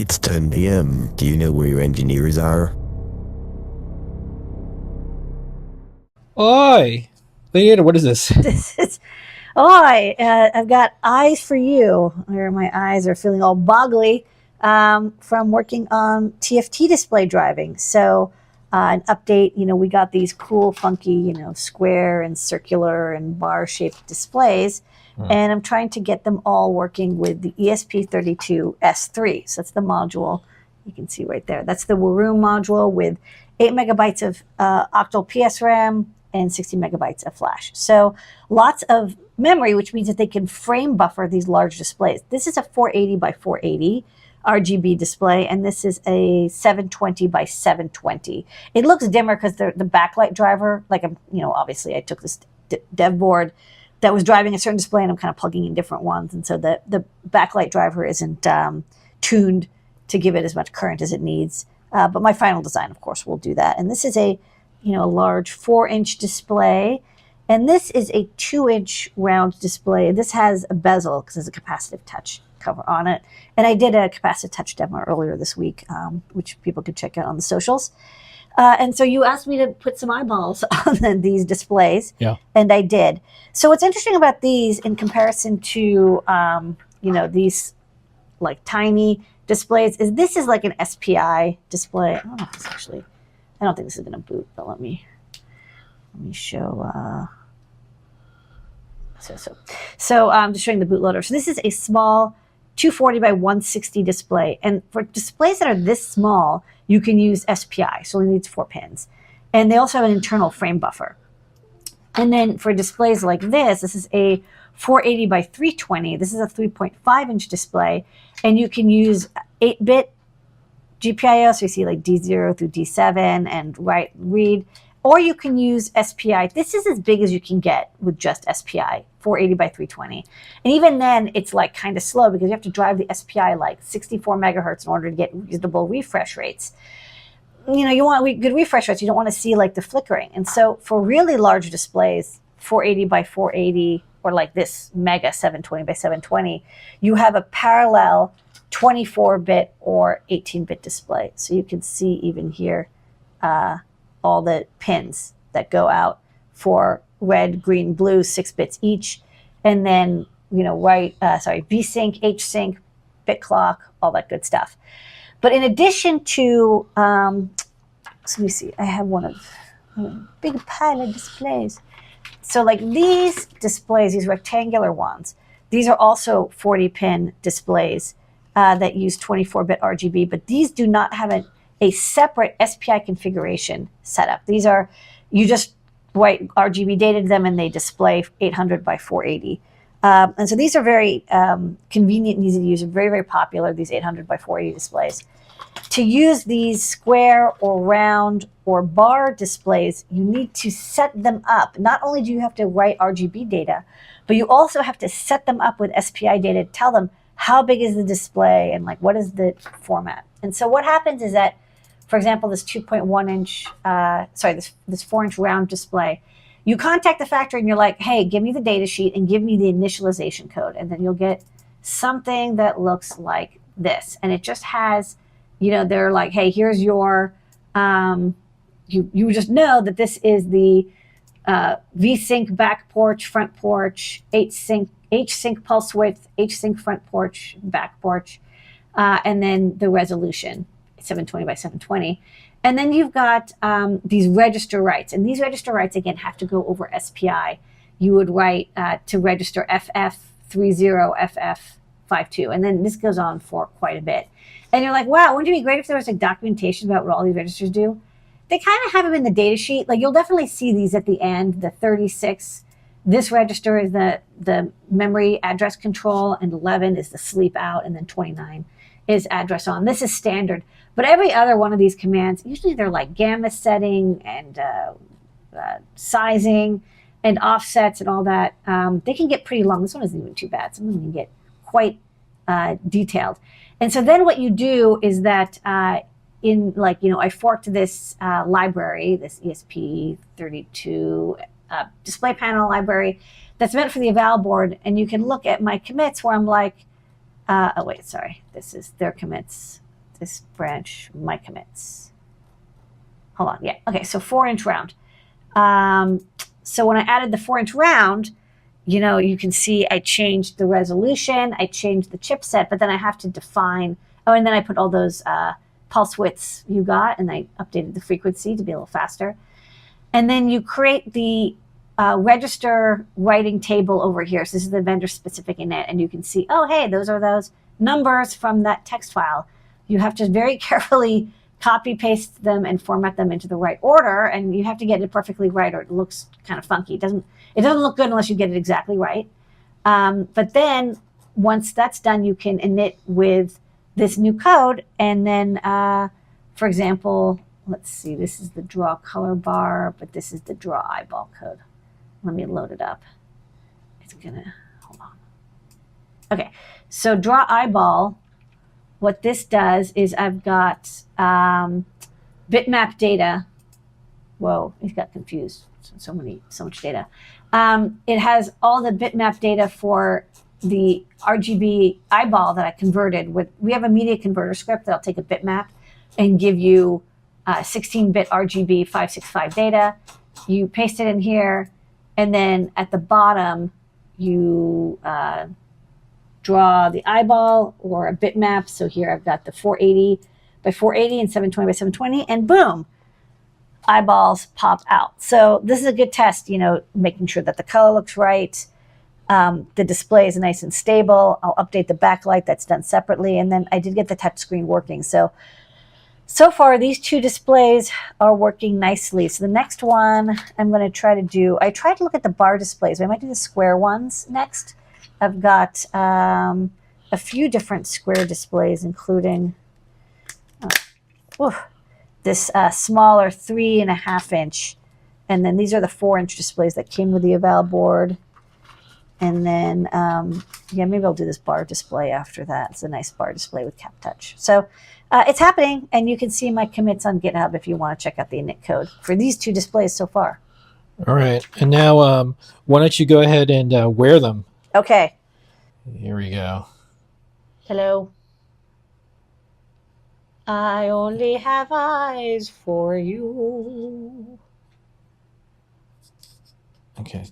It's 10 p.m. Do you know where your engineers are? Oi! Leader, what is this? This is, I've got eyes for you. Where my eyes are feeling all boggly from working on TFT display driving. So an update, we got these cool, funky, square and circular and bar-shaped displays. And I'm trying to get them all working with the ESP32-S3. So that's the module you can see right there. That's the Waroom module with 8 megabytes of octal PS RAM and 60 megabytes of flash. So lots of memory, which means that they can frame buffer these large displays. This is a 480 by 480 RGB display, and this is a 720 by 720. It looks dimmer because the backlight driver, obviously I took this dev board that was driving a certain display and I'm kind of plugging in different ones. And so the backlight driver isn't tuned to give it as much current as it needs. But my final design, of course, will do that. And this is a large 4-inch display. And this is a 2-inch round display. This has a bezel because there's a capacitive touch cover on it. And I did a capacitive touch demo earlier this week, which people could check out on the socials. And so you asked me to put some eyeballs on these displays, and I did. So what's interesting about these in comparison to, these like tiny displays is this is like an SPI display. I don't know if this actually, I don't think this is going to boot, but let me show. So I'm just showing the bootloader. So this is a small 240 by 160 display. And for displays that are this small, you can use SPI, so it only needs 4 pins. And they also have an internal frame buffer. And then for displays like this is a 480 by 320. This is a 3.5-inch display. And you can use 8-bit GPIO, so you see like D0 through D7 and read. Or you can use SPI. This is as big as you can get with just SPI, 480 by 320. And even then, it's like kind of slow because you have to drive the SPI like 64 megahertz in order to get reasonable refresh rates. You want good refresh rates. You don't want to see like the flickering. And so for really large displays, 480 by 480, or like this mega 720 by 720, you have a parallel 24-bit or 18-bit display. So you can see even here, all the pins that go out for red, green, blue, 6 bits each. And then, VSync, H-Sync, bit clock, all that good stuff. But in addition to, let me see, I have one of a big pile of displays. So like these displays, these rectangular ones, these are also 40-pin displays that use 24-bit RGB, but these do not have a separate SPI configuration setup. These are, you just write RGB data to them and they display 800 by 480. And so these are very convenient and easy to use, very, very popular, these 800 by 480 displays. To use these square or round or bar displays, you need to set them up. Not only do you have to write RGB data, but you also have to set them up with SPI data to tell them how big is the display and like what is the format. And so what happens is that, for example, this 2.1-inch, this 4-inch round display, you contact the factory and you're like, hey, give me the data sheet and give me the initialization code. And then you'll get something that looks like this. And it just has, they're like, hey, here's your, you just know that this is the V-Sync back porch, front porch, H-Sync pulse width, H-Sync front porch, back porch, and then the resolution. 720 by 720. And then you've got these register writes. And these register writes, again, have to go over SPI. You would write to register FF30, FF52. And then this goes on for quite a bit. And you're like, wow, wouldn't it be great if there was like documentation about what all these registers do? They kind of have them in the data sheet. Like you'll definitely see these at the end, the 36. This register is the memory address control, and 11 is the sleep out, and then 29 is address on. This is standard. But every other one of these commands, usually they're like gamma setting and sizing and offsets and all that. They can get pretty long. This one isn't even too bad. Some of them can get quite detailed. And so then what you do is that I forked this library, this ESP32 display panel library that's meant for the eval board. And you can look at my commits where I'm like, this is their commits. this branch, my commits. Hold on, yeah, okay, so 4-inch round. So when I added the 4-inch round, you can see I changed the resolution, I changed the chipset, but then I have to define, and then I put all those pulse widths you got, and I updated the frequency to be a little faster. And then you create the register writing table over here. So this is the vendor specific init, and you can see, oh, hey, those are those numbers from that text file. You have to very carefully copy paste them and format them into the right order, and you have to get it perfectly right or it looks kind of funky. It doesn't look good unless you get it exactly right. But then once that's done, you can init with this new code, and then for example, let's see, this is the draw color bar, but this is the draw eyeball code. Let me load it up. It's gonna, hold on. Okay, so draw eyeball, what this does is I've got bitmap data. Whoa, it got confused. So much data. It has all the bitmap data for the RGB eyeball that I converted with. We have a media converter script that'll take a bitmap and give you 16-bit RGB 565 data. You paste it in here, and then at the bottom, you draw the eyeball or a bitmap. So here I've got the 480 by 480 and 720 by 720, and boom, eyeballs pop out. So this is a good test, making sure that the color looks right. The display is nice and stable. I'll update the backlight, that's done separately. And then I did get the touch screen working. So far, these two displays are working nicely. So the next one I'm going to try to do, I tried to look at the bar displays, but I might do the square ones next. I've got a few different square displays, including this smaller 3.5-inch. And then these are the 4-inch displays that came with the Eval board. And then, yeah, maybe I'll do this bar display after that. It's a nice bar display with Cap Touch. So it's happening, and you can see my commits on GitHub if you want to check out the init code for these two displays so far. All right. And now, why don't you go ahead and wear them? Okay. Here we go. Hello. I only have eyes for you. Okay.